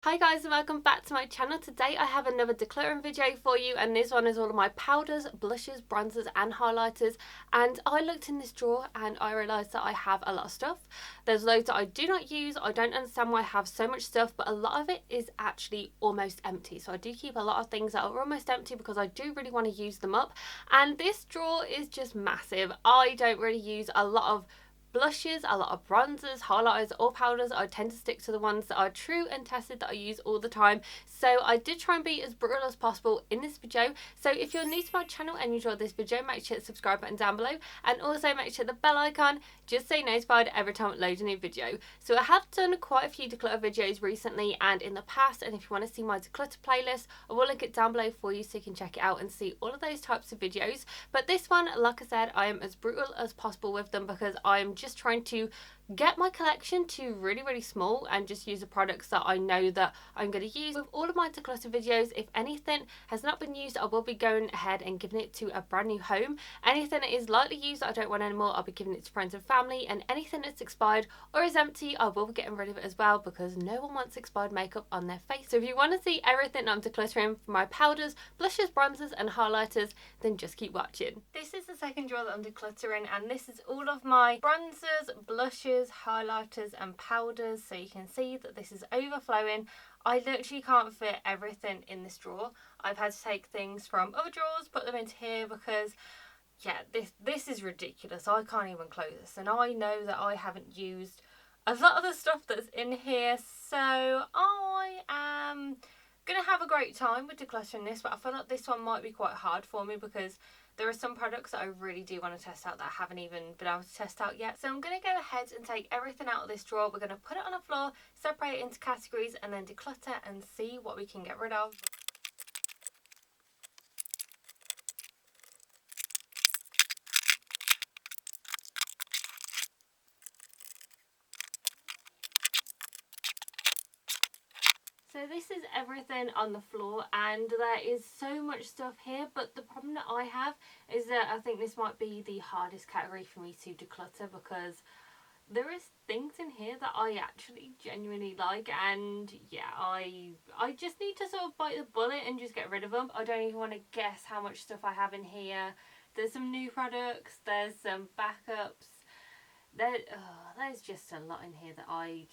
Hi guys and welcome back to my channel. Today I have another decluttering video for you, and this one is all of my powders, blushes, bronzers and highlighters. And I looked in this drawer and I realised that I have a lot of stuff. There's loads that I do not use. I don't understand why I have so much stuff, but a lot of it is actually almost empty. So I do keep a lot of things that are almost empty because I do really want to use them up. And this drawer is just massive. I don't really use a lot of blushes, a lot of bronzers, highlighters or powders. I tend to stick to the ones that are true and tested that I use all the time. So I did try and be as brutal as possible in this video. So if you're new to my channel and you enjoyed this video, make sure to hit the subscribe button down below, and also make sure the bell icon just so you're notified every time I upload a new video. So I have done quite a few declutter videos recently and in the past, and if you want to see my declutter playlist, I will link it down below for you so you can check it out and see all of those types of videos. But this one, like I said, I am as brutal as possible with them because I'm just trying to get my collection to really small and just use the products that I know that I'm going to use. With all of my declutter videos, if anything has not been used, I will be going ahead and giving it to a brand new home. Anything that is lightly used that I don't want anymore, I'll be giving it to friends and family, and anything that's expired or is empty, I will be getting rid of it as well because no one wants expired makeup on their face. So if you want to see everything I'm decluttering for my powders, blushes, bronzers and highlighters, then just keep watching. This is the second drawer that I'm decluttering, and this is all of my bronzers, blushes, highlighters and powders. So you can see that this is overflowing. I literally can't fit everything in this drawer. I've had to take things from other drawers, put them into here because yeah, this is ridiculous. I can't even close this, and I know that I haven't used a lot of the stuff that's in here, so I am gonna have a great time with decluttering this, but I feel like this one might be quite hard for me because there are some products that I really do want to test out that I haven't even been able to test out yet. So I'm going to go ahead and take everything out of this drawer. We're going to put it on the floor, separate it into categories and then declutter and see what we can get rid of. So this is everything on the floor, and there is so much stuff here, but the problem that I have is that I think this might be the hardest category for me to declutter because there is things in here that I actually genuinely like, and yeah, I just need to sort of bite the bullet and just get rid of them. I don't even want to guess how much stuff I have in here. There's some new products, there's some backups, there's just a lot in here that I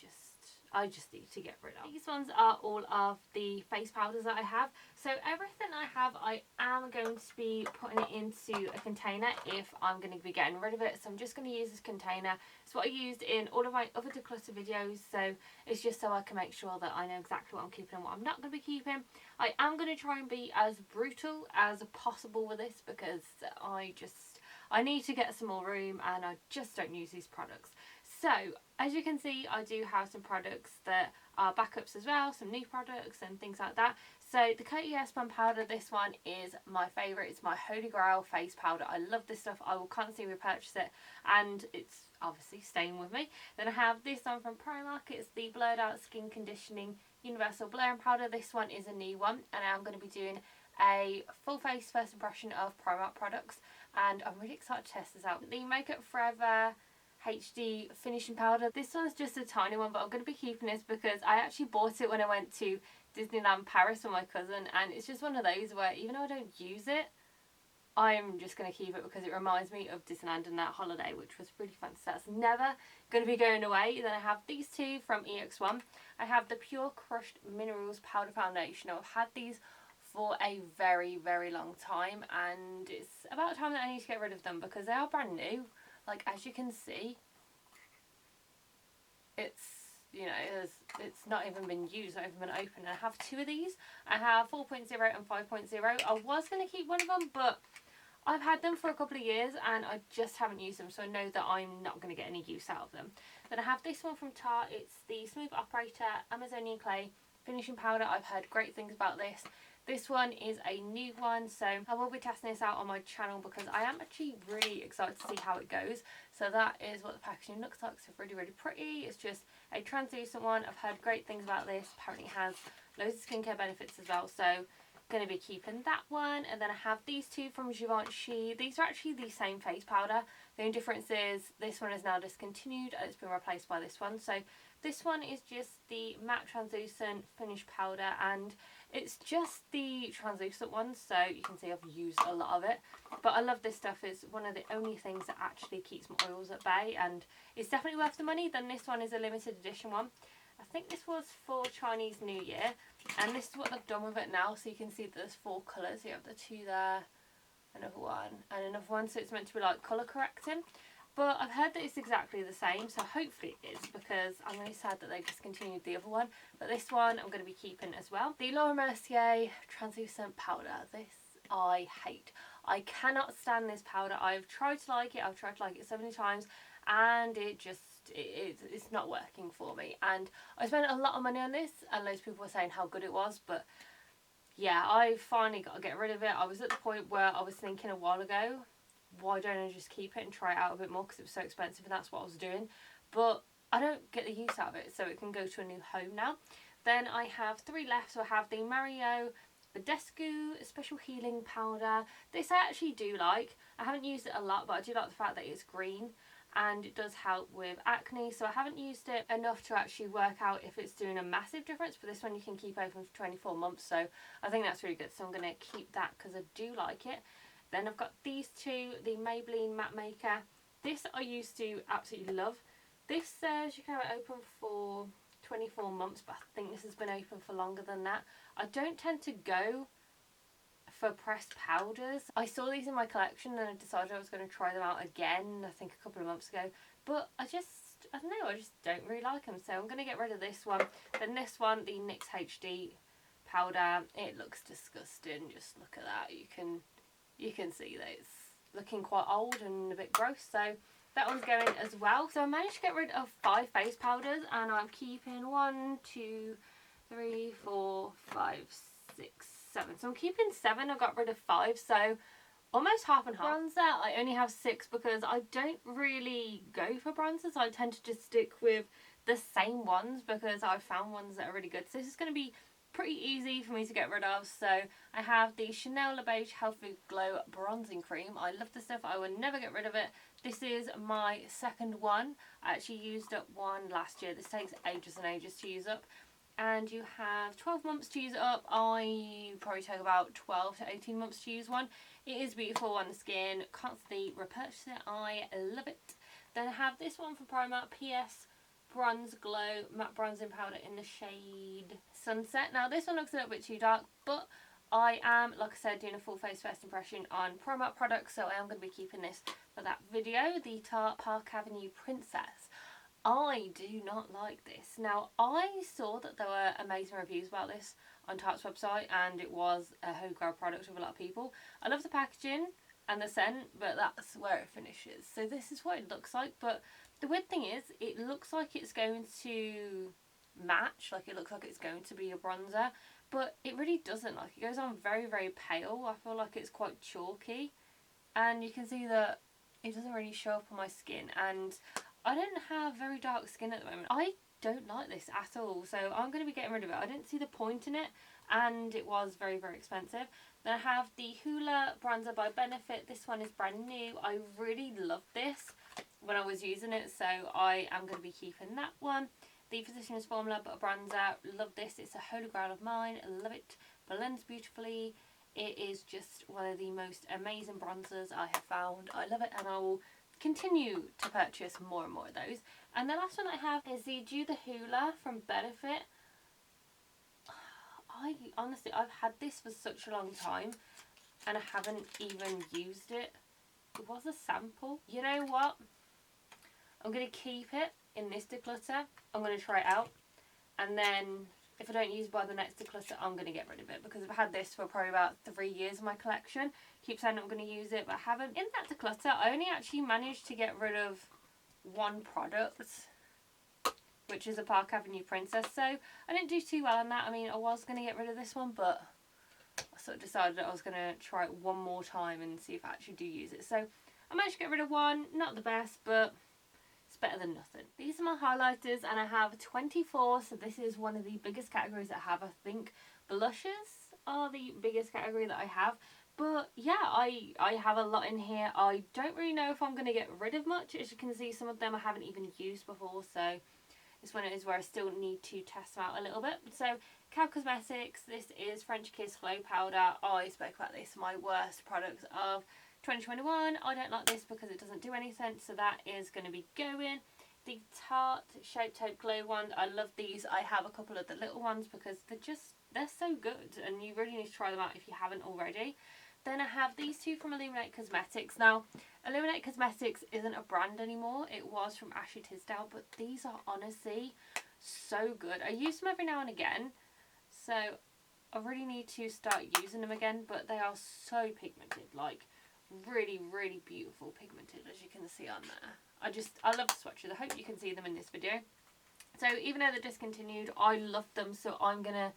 just need to get rid of. These ones are all of the face powders that I have. So everything I have, I am going to be putting it into a container if I'm going to be getting rid of it. So I'm just going to use this container. It's what I used in all of my other declutter videos. So it's just so I can make sure that I know exactly what I'm keeping and what I'm not going to be keeping. I am going to try and be as brutal as possible with this because I need to get some more room and I just don't use these products. So as you can see, I do have some products that are backups as well, some new products and things like that. So the Coty Airspun powder, this one is my favourite. It's my holy grail face powder. I love this stuff. I will constantly repurchase it and it's obviously staying with me. Then I have this one from Primark. It's the Blurred Out Skin Conditioning Universal Blurring Powder. This one is a new one, and I'm going to be doing a full face first impression of Primark products, and I'm really excited to test this out. The Makeup Forever HD finishing powder. This one's just a tiny one, but I'm going to be keeping this because I actually bought it when I went to Disneyland Paris with my cousin, and it's just one of those where even though I don't use it, I'm just going to keep it because it reminds me of Disneyland and that holiday, which was really fun. So that's never going to be going away. Then I have these two from EX1. I have the Pure Crushed Minerals Powder Foundation. I've had these for a very long time, and it's about time that I need to get rid of them because they are brand new. Like, as you can see, it's, you know, it's not even been used, not even been opened. I have two of these. I have 4.0 and 5.0. I was going to keep one of them, but I've had them for a couple of years and I just haven't used them, so I know that I'm not going to get any use out of them. Then I have this one from Tarte. It's the Smooth Operator Amazonian Clay Finishing Powder. I've heard great things about this. This one is a new one, so I will be testing this out on my channel because I am actually really excited to see how it goes. So that is what the packaging looks like. So really pretty. It's just a translucent one. I've heard great things about this. Apparently it has loads of skincare benefits as well, so going to be keeping that one. And then I have these two from Givenchy. These are actually the same face powder. The only difference is this one is now discontinued and it's been replaced by this one. So This one is just the matte translucent finish powder, and it's just the translucent one, so you can see I've used a lot of it. But I love this stuff. It's one of the only things that actually keeps my oils at bay, and it's definitely worth the money. Then this one is a limited edition one. I think this was for Chinese New Year, and this is what they've done with it now. So you can see that there's 4 colours. You have the 2 there, another one, and another one. So it's meant to be like colour correcting. But I've heard that it's exactly the same, so hopefully it is, because I'm really sad that they discontinued the other one. But this one I'm going to be keeping as well. The Laura Mercier translucent powder. This I hate. I cannot stand this powder. I've tried to like it. I've tried to like it so many times, and it just it's not working for me. And I spent a lot of money on this, and loads of people were saying how good it was, but yeah, I finally got to get rid of it. I was at the point where I was thinking a while ago, why don't I just keep it and try it out a bit more, because it was so expensive, and that's what I was doing. But I don't get the use out of it, so it can go to a new home now. Then I have 3 left. So I have the Mario Badescu Special Healing Powder. This I actually do like. I haven't used it a lot, but I do like the fact that it's green and it does help with acne. So I haven't used it enough to actually work out if it's doing a massive difference, but this one you can keep open for 24 months, so I think that's really good. So I'm going to keep that because I do like it. Then I've got these 2, the Maybelline Matte Maker. This I used to absolutely love. This says you can have it open for 24 months, but I think this has been open for longer than that. I don't tend to go for pressed powders. I saw these in my collection and I decided I was going to try them out again, I think a couple of months ago. But I don't know, I just don't really like them. So I'm going to get rid of this one. Then this one, the NYX HD powder. It looks disgusting. Just look at that. You can see that it's looking quite old and a bit gross, so that one's going as well. So I managed to get rid of 5 face powders, and I'm keeping 1, 2, 3, 4, 5, 6, 7. So I'm keeping 7. I got rid of 5, so almost half and half. Bronzer, I only have 6 because I don't really go for bronzers. I tend to just stick with the same ones because I've found ones that are really good. So this is going to be pretty easy for me to get rid of. So I have the Chanel Le Beige Healthy Glow Bronzing Cream. I love this stuff. I will never get rid of it. This is my second one. I actually used up one last year. This takes ages and ages to use up. And you have 12 months to use it up. I probably take about 12 to 18 months to use one. It is beautiful on the skin. Constantly repurchase it. I love it. Then I have this one from Primark, PS Bronze Glow Matte Bronzing Powder in the shade Sunset. Now this one looks a little bit too dark, but I am, like I said, doing a full face first impression on Primark products, so I am going to be keeping this for that video. The Tarte Park Avenue Princess. I do not like this. Now I saw that there were amazing reviews about this on Tarte's website, and it was a holy grail product with a lot of people. I love the packaging and the scent, but that's where it finishes. So this is what it looks like, but the weird thing is, it looks like it's going to match, like it looks like it's going to be a bronzer, but it really doesn't. Like, it goes on very, very pale. I feel like it's quite chalky, and you can see that it doesn't really show up on my skin, and I don't have very dark skin at the moment. I don't like this at all, so I'm going to be getting rid of it. I didn't see the point in it, and it was very, very expensive. Then I have the Hoola Bronzer by Benefit. This one is brand new. I really love this when I was using it, so I am going to be keeping that one. The Physicians Formula Butter Bronzer. Love this. It's a holy grail of mine. Love it. Blends beautifully. It is just one of the most amazing bronzers I have found. I love it, and I will continue to purchase more and more of those. And the last one I have is the Do the Hoola from Benefit. Honestly, I've had this for such a long time and I haven't even used it. It was a sample. You know what? I'm going to keep it in this declutter. I'm going to try it out, and then if I don't use it by the next declutter, I'm going to get rid of it, because I've had this for probably about 3 years in my collection. Keep saying I'm going to use it, but I haven't. In that declutter, I only actually managed to get rid of one product, which is a Park Avenue Princess. So I didn't do too well on that. I mean, I was going to get rid of this one, but I sort of decided that I was going to try it one more time and see if I actually do use it. So I managed to get rid of one. Not the best, but it's better than nothing. These are my highlighters, and I have 24, so this is one of the biggest categories that I have. I think blushes are the biggest category that I have. But yeah, I have a lot in here. I don't really know if I'm going to get rid of much. As you can see, some of them I haven't even used before, so This one is where I still need to test them out a little bit. So Camo Cosmetics, this is French Kiss Glow Powder. I spoke about this, my worst products of 2021. I don't like this because it doesn't do anything, so that is going to be going. The Tarte Shape Tape Glow wand, I love these. I have a couple of the little ones because they're so good, and you really need to try them out if you haven't already. Then I have these two from Illuminate Cosmetics. Now, Illuminate Cosmetics isn't a brand anymore. It was from Ashley Tisdale, but these are honestly so good. I use them every now and again, so I really need to start using them again, but they are so pigmented, like really, really beautiful pigmented, as you can see on there. I love the swatches. I hope you can see them in this video. So even though they're discontinued, I love them, so I'm gonna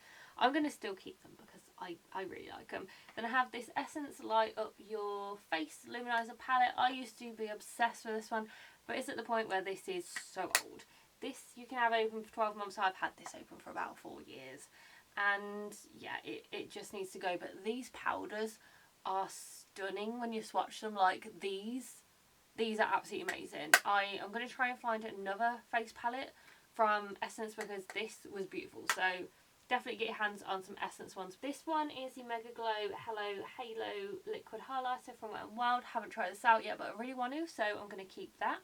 still keep them because I really like them. Then I have this Essence Light Up Your Face Luminizer palette. I used to be obsessed with this one, but it's at the point where this is so old. This you can have open for 12 months. I've had this open for about 4 years, and yeah, it just needs to go. But these powders are stunning when you swatch them. Like these are absolutely amazing. I am going to try and find another face palette from Essence because this was beautiful. So definitely get your hands on some Essence ones. This one is the Mega Glow Hello Halo Liquid Highlighter from Wet n Wild. Haven't tried this out yet, but I really want to, so I'm going to keep that.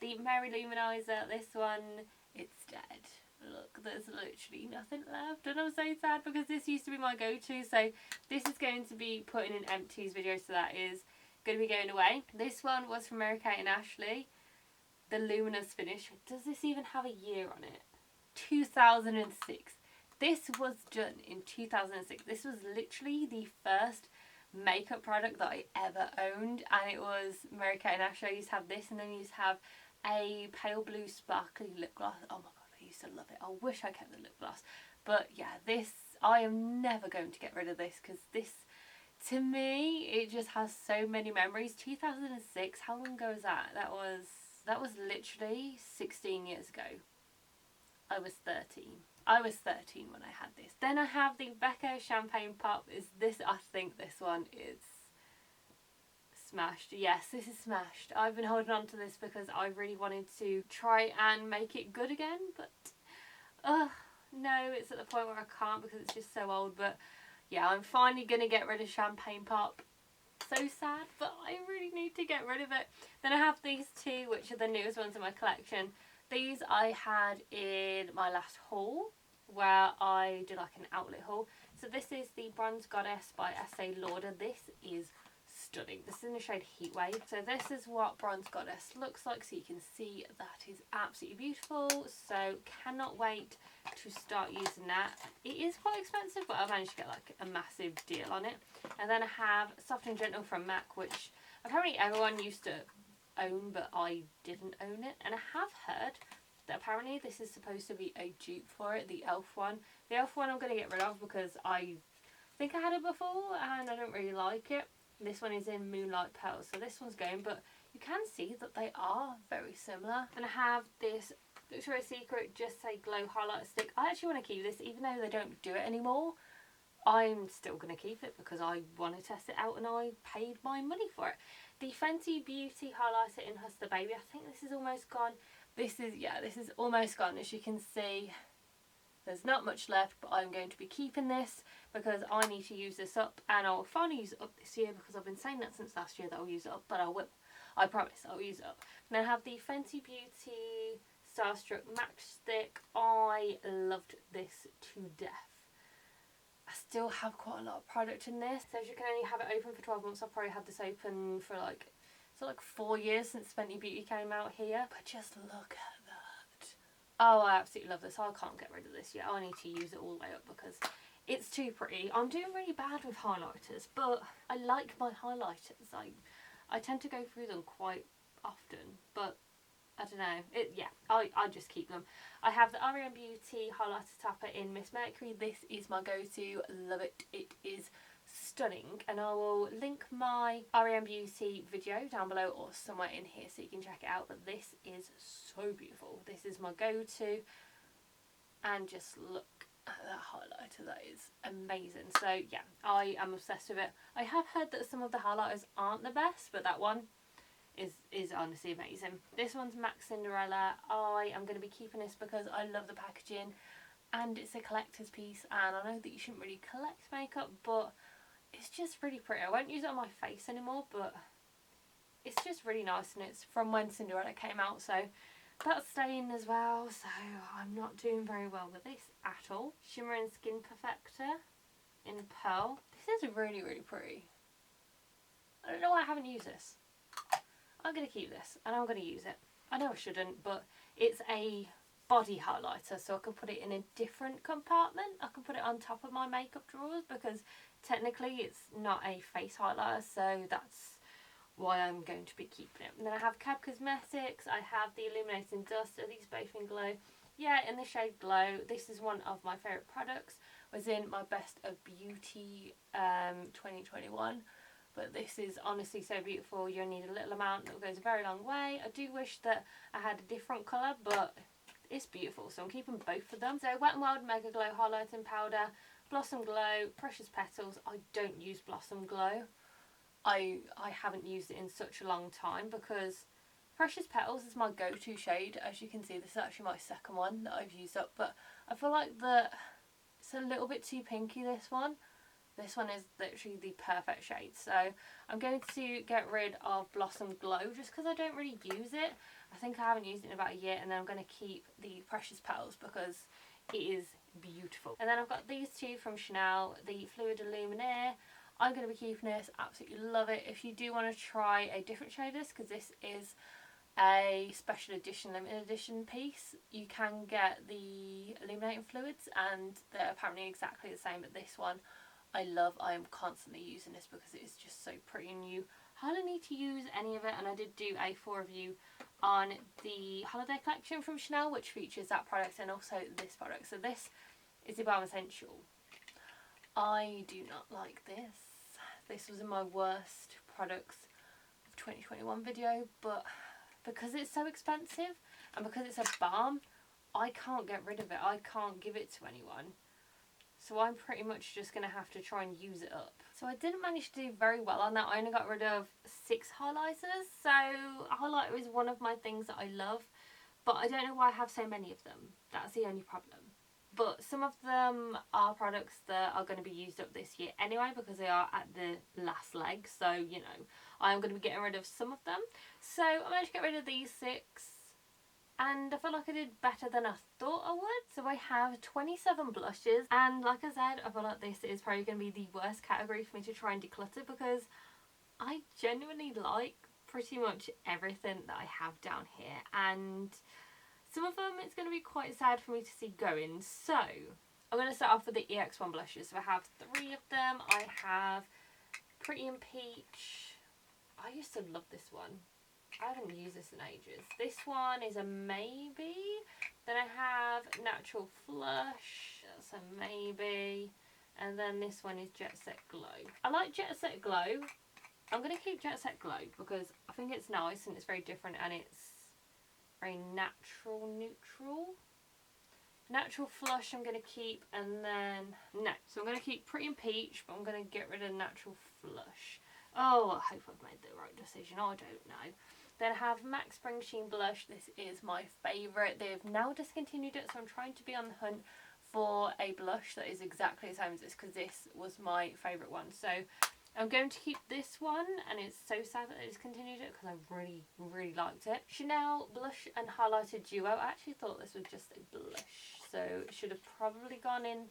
The Mary Luminizer, this one, it's dead. Look, there's literally nothing left, and I'm so sad because this used to be my go-to. So this is going to be put in an empties video, so that is going to be going away. This one was from Mary Kate and Ashley, the Luminous Finish. Does this even have a year on it? 2006. This was done in 2006. This was literally the first makeup product that I ever owned, and it was Mary Kate and Ashley. I used to have this, and then you used to have a pale blue sparkly lip gloss. Oh my god, I used to love it. I wish I kept the lip gloss. But yeah, this, I am never going to get rid of this because this, to me, it just has so many memories. 2006, how long ago was that? That was literally 16 years ago. I was 13. I was 13 when I had this. Then I have the Becca Champagne Pop. I think this one is smashed. Yes, this is smashed. I've been holding on to this because I really wanted to try and make it good again, but no, it's at the point where I can't because it's just so old. But yeah, I'm finally going to get rid of Champagne Pop. So sad, but I really need to get rid of it. Then I have these two, which are the newest ones in my collection. These I had in my last haul, where I did like an outlet haul. So this is the Bronze Goddess by Estée Lauder. This is stunning. This is in the shade Heatwave. So this is what Bronze Goddess looks like. So you can see that is absolutely beautiful. So cannot wait to start using that. It is quite expensive, but I managed to get like a massive deal on it. And then I have Soft and Gentle from MAC, which apparently everyone used to own, but I didn't own it. And I have heard that apparently this is supposed to be a dupe for it, the e.l.f. one. The e.l.f. one I'm going to get rid of because I think I had it before and I don't really like it. This one is in Moonlight Pearls, so this one's going, but you can see that they are very similar. And I have this Victoria's Secret Just Say Glow highlighter stick. I actually want to keep this, even though they don't do it anymore. I'm still going to keep it because I want to test it out and I paid my money for it. The Fenty Beauty highlighter in Hustler Baby. I think this is almost gone. This is almost gone. As you can see, there's not much left, but I'm going to be keeping this because I need to use this up, and I'll finally use it up this year because I've been saying that since last year that I'll use it up, but I will. I promise I'll use it up. And I have the Fenty Beauty Starstruck Matchstick. I loved this to death. I still have quite a lot of product in this. So as you can only have it open for 12 months, I've probably had this open for like 4 years since Fenty Beauty came out here. But just look at that. Oh, I absolutely love this. I can't get rid of this yet. I need to use it all the way up because it's too pretty. I'm doing really bad with highlighters, but I like my highlighters. I tend to go through them quite often, but I don't know. I just keep them. I have the R.E.M Beauty highlighter topper in Miss Mercury. This is my go-to. Love it. It is stunning, and I will link my R.E.M Beauty video down below or somewhere in here so you can check it out. But this is so beautiful. This is my go-to, and just look at that highlighter. That is amazing. So yeah, I am obsessed with it. I have heard that some of the highlighters aren't the best, but that one is honestly amazing. This one's Max Cinderella. I am going to be keeping this because I love the packaging and it's a collector's piece, and I know that you shouldn't really collect makeup, but it's just really pretty. I won't use it on my face anymore, but it's just really nice, and it's from when Cinderella came out, so that's staying as well, so I'm not doing very well with this at all. Shimmer and Skin Perfector in Pearl. This is really, really pretty. I don't know why I haven't used this. I'm going to keep this and I'm going to use it. I know I shouldn't, but it's a body highlighter, so I can put it in a different compartment. I can put it on top of my makeup drawers because technically it's not a face highlighter, so that's why I'm going to be keeping it. And then I have Cab Cosmetics. I have the Illuminating Dust. Are these both in Glow? Yeah, in the shade Glow. This is one of my favourite products. Was in my Best of Beauty 2021. But this is honestly so beautiful. You only need a little amount that goes a very long way. I do wish that I had a different colour, but it's beautiful, so I'm keeping both of them. So Wet n Wild Mega Glow Highlighting Powder, Blossom Glow, Precious Petals. I don't use Blossom Glow. I haven't used it in such a long time because Precious Petals is my go-to shade. As you can see, this is actually my second one that I've used up, but I feel like that it's a little bit too pinky, this one. This one is literally the perfect shade, so I'm going to get rid of Blossom Glow just because I don't really use it. I think I haven't used it in about a year, and then I'm going to keep the Precious Petals because it is beautiful. And then I've got these two from Chanel, the Fluid Illuminaire. I'm going to be keeping this, absolutely love it. If you do want to try a different shade of this, because this is a special edition, limited edition piece, you can get the illuminating fluids and they're apparently exactly the same, but this one I love. I am constantly using this because it is just so pretty, and you hardly need to use any of it. And I did do a full review on the holiday collection from Chanel, which features that product and also this product. So this is the Balm Essential. I do not like this. This was in my worst products of 2021 video, but because it's so expensive and because it's a balm, I can't get rid of it. I can't give it to anyone. So I'm pretty much just going to have to try and use it up. So I didn't manage to do very well on that. I only got rid of 6 highlighters. So highlighter is one of my things that I love, but I don't know why I have so many of them. That's the only problem. But some of them are products that are going to be used up this year anyway because they are at the last leg. So, you know, I am going to be getting rid of some of them. So I managed to get rid of these 6. And I feel like I did better than I thought I would. So I have 27 blushes. And like I said, I feel like this is probably going to be the worst category for me to try and declutter because I genuinely like pretty much everything that I have down here. And some of them it's going to be quite sad for me to see going. So I'm going to start off with the EX1 blushes. So I have 3 of them. I have Pretty in Peach. I used to love this one. I haven't used this in ages. This one is a maybe. Then I have Natural Flush. That's a maybe. And then this one is Jet Set Glow. I like Jet Set Glow. I'm going to keep Jet Set Glow because I think it's nice and it's very different and it's very natural neutral. Natural Flush I'm going to keep, and then no. So I'm going to keep Pretty in Peach, but I'm going to get rid of Natural Flush. Oh, I hope I've made the right decision. I don't know. Then I have MAC Spring Sheen Blush. This is my favourite. They've now discontinued it, so I'm trying to be on the hunt for a blush that is exactly the same as this because this was my favourite one. So I'm going to keep this one, and it's so sad that they discontinued it because I really, really liked it. Chanel Blush and Highlighter Duo. I actually thought this was just a blush, so it should have probably gone in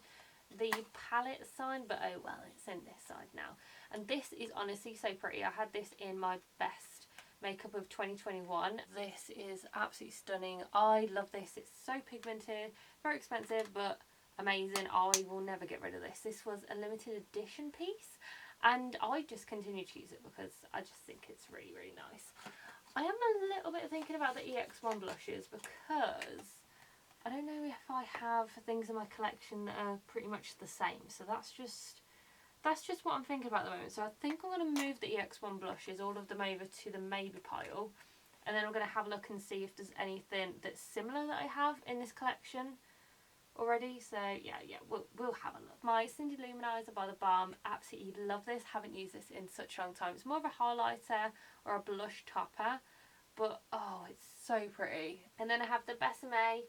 the palette side, but oh well, it's in this side now. And this is honestly so pretty. I had this in my best makeup of 2021. This is absolutely stunning. I love this. It's so pigmented, very expensive, but amazing. I will never get rid of this. This was a limited edition piece, and I just continue to use it because I just think it's really, really nice. I am a little bit thinking about the EX1 blushes because I don't know if I have things in my collection that are pretty much the same. So that's just what I'm thinking about at the moment. So I think I'm going to move the EX1 blushes, all of them, over to the maybe pile. And then I'm going to have a look and see if there's anything that's similar that I have in this collection. already, so yeah, we'll have a look. My Cindy Luminizer by the Balm, absolutely love this. Haven't used this in such a long time. It's more of a highlighter or a blush topper, but oh, it's so pretty. And then I have the Besame.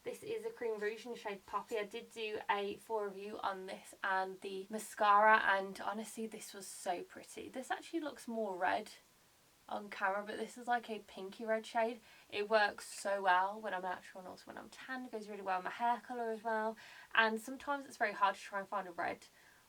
This is a cream rouge in the shade Poppy. I did do a full review on this and the mascara, and honestly this was so pretty. This actually looks more red on camera, but this is like a pinky red shade. It works so well when I'm natural and also when I'm tan. It goes really well with my hair colour as well, and sometimes it's very hard to try and find a red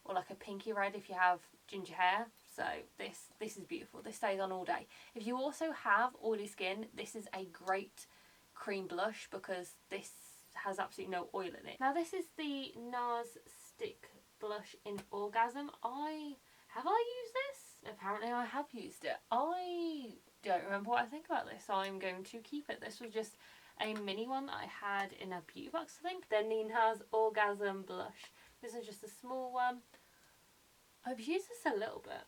or like a pinky red if you have ginger hair. So this is beautiful. This stays on all day. If you also have oily skin, this is a great cream blush because this has absolutely no oil in it. Now this is the NARS Stick Blush in Orgasm. Have I used this? Apparently I have used it. I don't remember what I think about this, so I'm going to keep it. This was just a mini one that I had in a beauty box, I think. Then the NARS Orgasm Blush. This is just a small one. I've used this a little bit.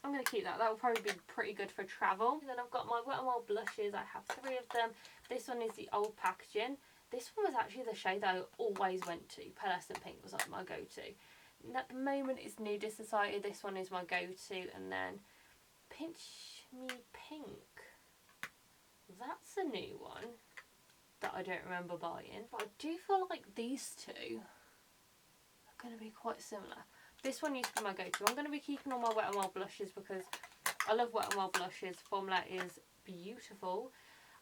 I'm going to keep that. That will probably be pretty good for travel. And then I've got my Wet n Wild blushes. I have 3 of them. This one is the old packaging. This one was actually the shade that I always went to. Pearlescent Pink was like my go-to. And at the moment it's Nudist Society. This one is my go-to. And then Pinch Me Pink. That's a new one that I don't remember buying. But I do feel like these two are going to be quite similar. This one used to be my go-to. I'm going to be keeping all my Wet n Wild blushes because I love Wet n Wild blushes. Formula is beautiful.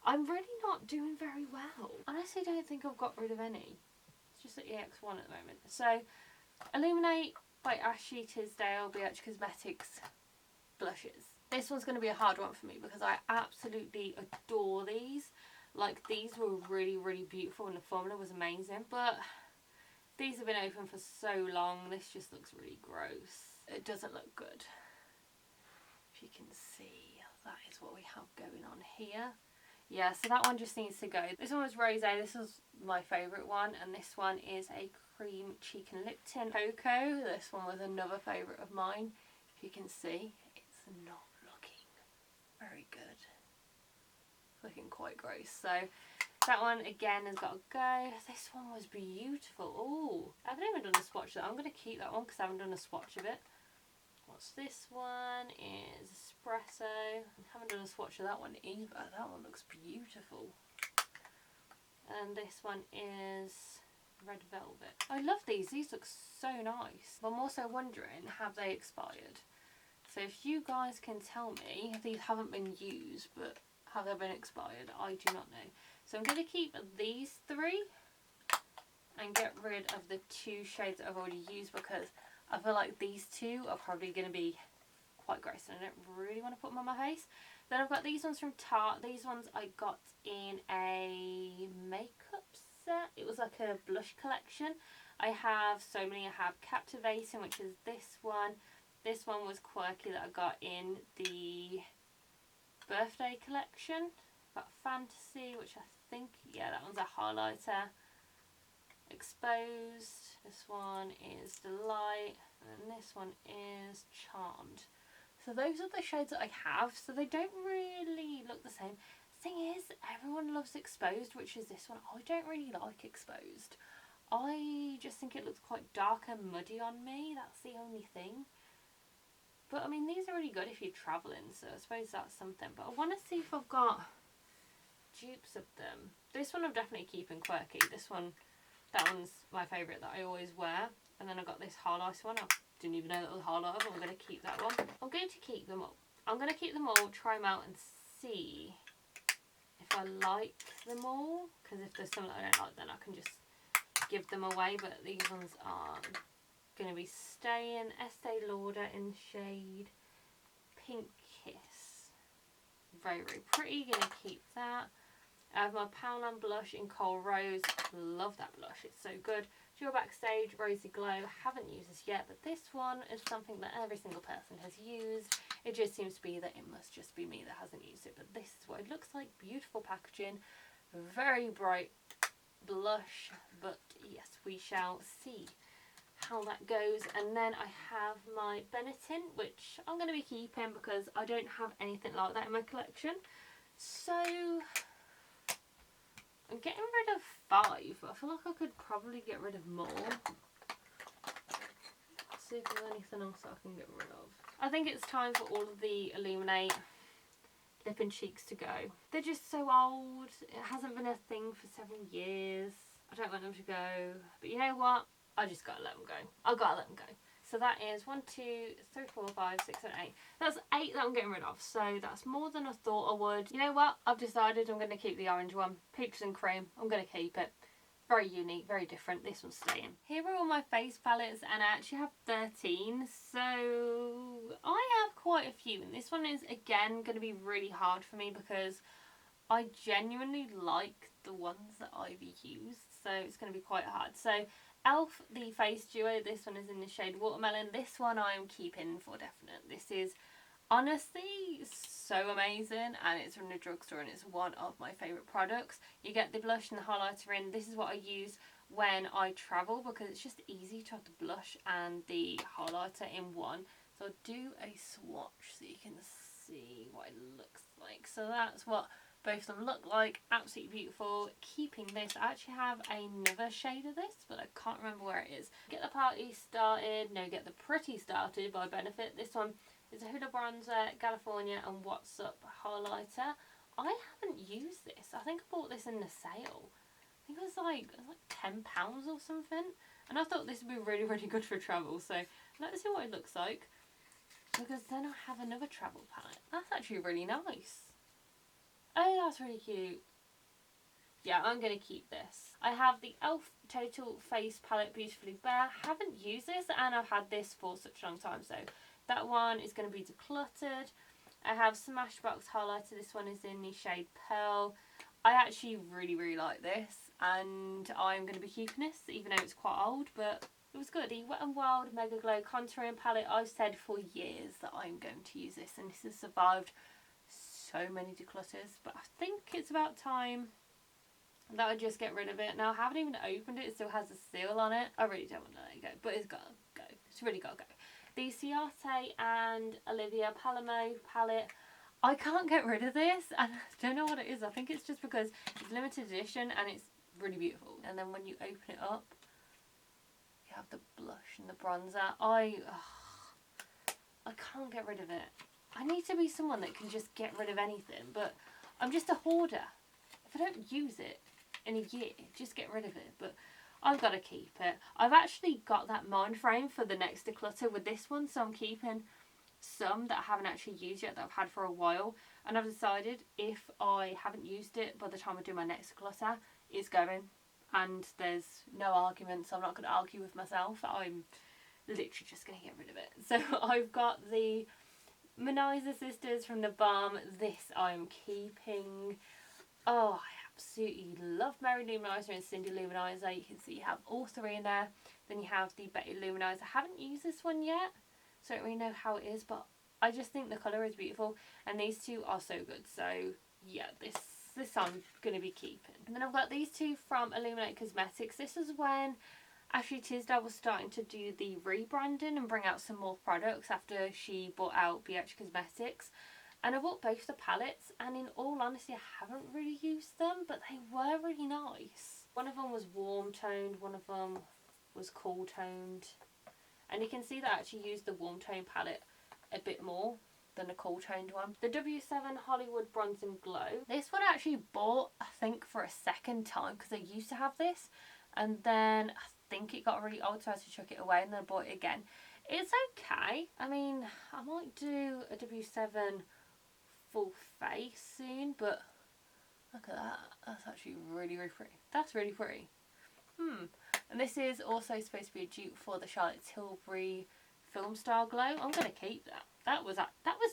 I'm really not doing very well. Honestly, I don't think I've got rid of any. It's just at EX1 at the moment. So, Illuminate by Ashley Tisdale, BH Cosmetics blushes. This one's going to be a hard one for me because I absolutely adore these. Like, these were really, really beautiful and the formula was amazing. But these have been open for so long. This just looks really gross. It doesn't look good. If you can see, that is what we have going on here. Yeah, so that one just needs to go. This one was Rosé. This was my favourite one. And this one is a cream cheek and lip tint. Coco. This one was another favourite of mine. If you can see, it's not looking very good. Looking quite gross. So that one again has got to go. This one was beautiful. Oh, I haven't even done a swatch of that. I'm going to keep that one because I haven't done a swatch of it. What's this one? Is Espresso. I haven't done a swatch of that one either. That one looks beautiful. And this one is Red Velvet. I love these. These look so nice. I'm also wondering, have they expired? So if you guys can tell me if these haven't been used, but have they been expired? I do not know. So I'm going to keep these 3 and get rid of the 2 shades that I've already used because I feel like these 2 are probably going to be quite gross and I don't really want to put them on my face. Then I've got these ones from Tarte. These ones I got in a makeup set. It was like a blush collection. I have so many. I have Captivating, which is this one. This one was Quirky that I got in the birthday collection. Got Fantasy, which I think, yeah, that one's a highlighter. Exposed. This one is Delight. And this one is Charmed. So those are the shades that I have. So they don't really look the same. The thing is, everyone loves Exposed, which is this one. I don't really like Exposed. I just think it looks quite dark and muddy on me. That's the only thing. But I mean, these are really good if you're travelling, so I suppose that's something. But I want to see if I've got dupes of them. This one I'm definitely keeping Quirky. This one, that one's my favourite that I always wear. And then I got this highlighter one. I didn't even know that was a highlighter, but I'm going to keep that one. I'm going to keep them all. I'm going to keep them all, try them out and see if I like them all. Because if there's some that I don't like, then I can just give them away. But these ones are going to be staying. Estée Lauder in shade Pink Kiss. Very, very pretty. Going to keep that. I have my Poundland blush in Kohl Rose. Love that blush. It's so good. Dual Backstage Rosy Glow. Haven't used this yet, but this one is something that every single person has used. It just seems to be that it must just be me that hasn't used it. But this is what it looks like. Beautiful packaging. Very bright blush. But yes, we shall see how that goes. And then I have my Benetton, which I'm going to be keeping because I don't have anything like that in my collection. So I'm getting rid of 5, but I feel like I could probably get rid of more. Let's see if there's anything else I can get rid of. I think it's time for all of the Illuminate lip and cheeks to go. They're just so old. It hasn't been a thing for several years. I don't want them to go. But you know what? I just gotta let them go. I've gotta let them go. So that is 1, 2, 3, 4, 5, 6, 7, 8. That's 8 that I'm getting rid of. So that's more than I thought I would. You know what? I've decided I'm going to keep the orange one. Peaches and cream. I'm going to keep it. Very unique, very different. This one's staying. Here are all my face palettes, and I actually have 13. So I have quite a few. And this one is, again, going to be really hard for me because I genuinely like the ones that I've used. So it's going to be quite hard. So Elf, the face duo, this one is in the shade Watermelon. This one I'm keeping for definite. This is honestly so amazing, and it's from the drugstore, and it's one of my favourite products. You get the blush and the highlighter in. This is what I use when I travel because it's just easy to have the blush and the highlighter in one. So I'll do a swatch so you can see what it looks like. So that's what both of them look like. Absolutely beautiful. Keeping this, I actually have another shade of this, but I can't remember where it is. Get the party started, no, get the pretty started by Benefit. This one is a Huda Bronzer, California, and What's Up highlighter. I haven't used this. I think I bought this in the sale. I think it was like £10 or something. And I thought this would be really, really good for travel. So let's see what it looks like. Because then I have another travel palette. That's actually really nice. Oh, that's really cute. Yeah, I'm going to keep this. I have the e.l.f. Total Face Palette Beautifully Bare. Haven't used this, and I've had this for such a long time. So that one is going to be Decluttered. I have Smashbox Highlighter. This one is in the shade Pearl. I actually really, really like this, and I'm going to be keeping this, even though it's quite old, but it was good. The Wet n Wild Mega Glow Contouring Palette. I've said for years that I'm going to use this, and this has survived so many declutters, but I think it's about time that I just get rid of it. Now, I haven't even opened it. It still has a seal on it. I really don't want to let it go, but it's got to go. It's really got to go. The Ciate and Olivia Palamo palette. I can't get rid of this, and I don't know what it is. I think it's just because it's limited edition and it's really beautiful. And then when you open it up, you have the blush and the bronzer. I can't get rid of it. I need to be someone that can just get rid of anything, but I'm just a hoarder. If I don't use it in a year, just get rid of it. But I've got to keep it. I've actually got that mind frame for the next declutter with this one, so I'm keeping some that I haven't actually used yet that I've had for a while, and I've decided if I haven't used it by the time I do my next declutter, it's going, and there's no argument, so I'm not going to argue with myself. I'm literally just going to get rid of it. So I've got the Maneater Sisters from the Balm. This I'm keeping. Oh, I absolutely love Mary Luminizer and Cindy Luminizer. You can see you have all three in there. Then you have the Betty Luminizer. I haven't used this one yet, so I don't really know how it is, but I just think the colour is beautiful, and these two are so good. So yeah, this I'm going to be keeping. And then I've got these two from Illuminate Cosmetics. This is when Ashley Tisdale was starting to do the rebranding and bring out some more products after she bought out BH Cosmetics. And I bought both the palettes, and in all honesty, I haven't really used them, but they were really nice. One of them was warm toned, one of them was cool toned. And you can see that I actually used the warm tone palette a bit more than the cool toned one. The W7 Hollywood Bronze and Glow. This one I actually bought, I think, for a second time, because I used to have this, and then I think it got really old, so I had to chuck it away, and then I bought it again. It's okay. I mean, I might do a W7 full face soon, but look at that. That's actually really, really pretty. That's really pretty. And this is also supposed to be a dupe for the Charlotte Tilbury Film Star Glow. I'm going to keep that. That was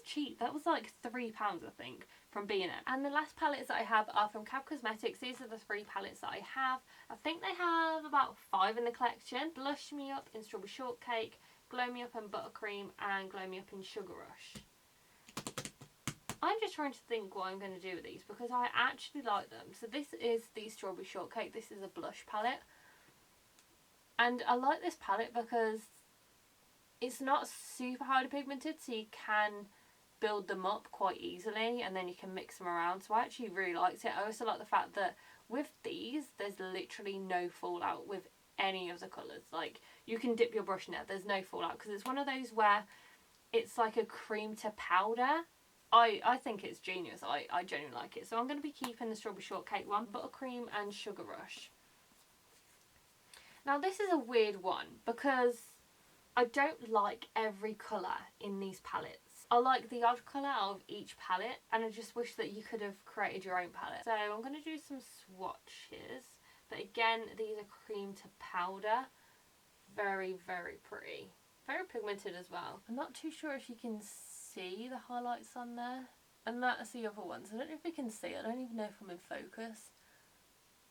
cheap. That was like £3, I think, from B&M. And the last palettes that I have are from Cab Cosmetics. These are the 3 palettes that I have. I think they have about 5 in the collection. Blush Me Up in Strawberry Shortcake, Glow Me Up in Buttercream, and Glow Me Up in Sugar Rush. I'm just trying to think what I'm going to do with these, because I actually like them. So this is the Strawberry Shortcake. This is a blush palette. And I like this palette because it's not super highly pigmented, so you can build them up quite easily, and then you can mix them around. So I actually really liked it. I also like the fact that with these, there's literally no fallout with any of the colours. Like, you can dip your brush in it, there's no fallout, because it's one of those where it's like a cream to powder. I think it's genius. I genuinely like it. So I'm going to be keeping the Strawberry Shortcake one, Buttercream and Sugar Rush. Now this is a weird one because I don't like every colour in these palettes. I like the odd colour out of each palette, and I just wish that you could have created your own palette. So I'm going to do some swatches. But again, these are cream to powder. Very, very pretty. Very pigmented as well. I'm not too sure if you can see the highlights on there. And that's the other ones. I don't know if you can see. I don't even know if I'm in focus.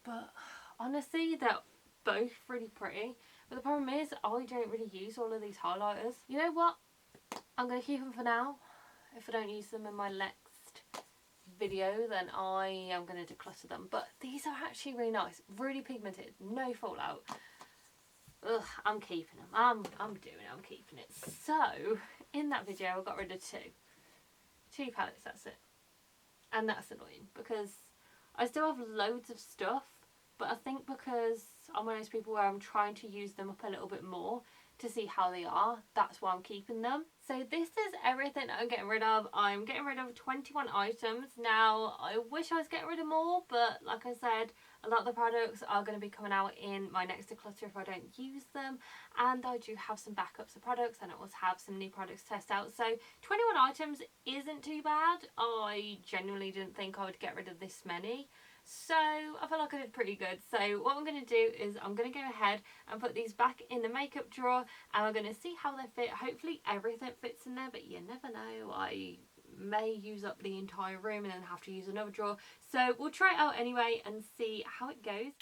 But honestly, they're both really pretty. But the problem is, I don't really use all of these highlighters. You know what? I'm going to keep them for now. If I don't use them in my next video, then I am going to declutter them. But these are actually really nice. Really pigmented. No fallout. Ugh, I'm keeping them. I'm doing it. I'm keeping it. So, in that video, I got rid of two palettes. That's it. And that's annoying because I still have loads of stuff, but I think because I'm one of those people where I'm trying to use them up a little bit more to see how they are, that's why I'm keeping them. So this is everything that I'm getting rid of. I'm getting rid of 21 items. Now, I wish I was getting rid of more, but like I said, a lot of the products are going to be coming out in my next declutter if I don't use them. And I do have some backups of products, and I also have some new products to test out. So 21 items isn't too bad. I genuinely didn't think I would get rid of this many. So I feel like I did pretty good. So what I'm going to do is I'm going to go ahead and put these back in the makeup drawer, and I'm going to see how they fit. Hopefully everything fits in there, but you never know. I may use up the entire room and then have to use another drawer. So we'll try it out anyway and see how it goes.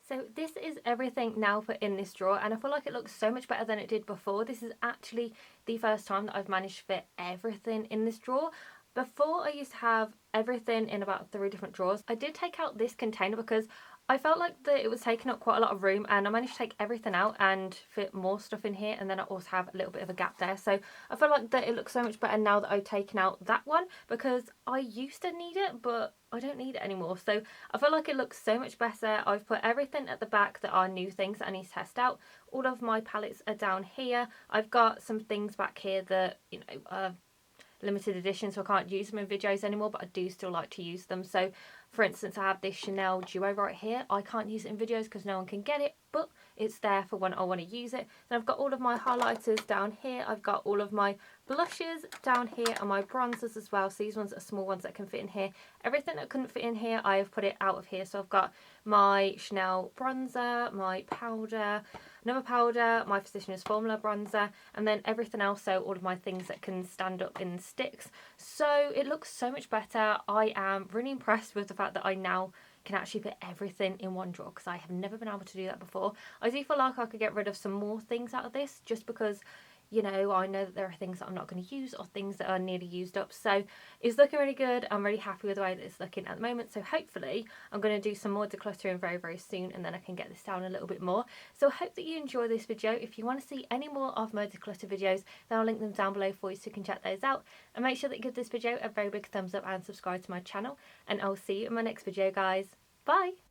So this is everything now put in this drawer, and I feel like it looks so much better than it did before. This is actually the first time that I've managed to fit everything in this drawer. Before, I used to have everything in about 3 different drawers. I did take out this container because I felt like that it was taking up quite a lot of room, and I managed to take everything out and fit more stuff in here, and then I also have a little bit of a gap there. So I feel like that it looks so much better now that I've taken out that one, because I used to need it, but I don't need it anymore. So I feel like it looks so much better. I've put everything at the back that are new things that I need to test out. All of my palettes are down here. I've got some things back here that, you know, are limited edition, so I can't use them in videos anymore, but I do still like to use them. So for instance, I have this Chanel duo right here. I can't use it in videos because no one can get it, but it's there for when I want to use it. Then I've got all of my highlighters down here. I've got all of my blushes down here and my bronzers as well. So these ones are small ones that can fit in here. Everything that couldn't fit in here, I have put it out of here. So I've got my Chanel bronzer, my powder, another powder, my Physicians Formula bronzer, and then everything else, so all of my things that can stand up in sticks. So it looks so much better. I am really impressed with the fact that I now can actually put everything in one drawer, because I have never been able to do that before. I do feel like I could get rid of some more things out of this, just because you know, I know that there are things that I'm not going to use or things that are nearly used up. So it's looking really good. I'm really happy with the way that it's looking at the moment. So hopefully I'm going to do some more decluttering very, very soon, and then I can get this down a little bit more. So I hope that you enjoy this video. If you want to see any more of my declutter videos, then I'll link them down below for you so you can check those out. And make sure that you give this video a very big thumbs up and subscribe to my channel. And I'll see you in my next video, guys. Bye!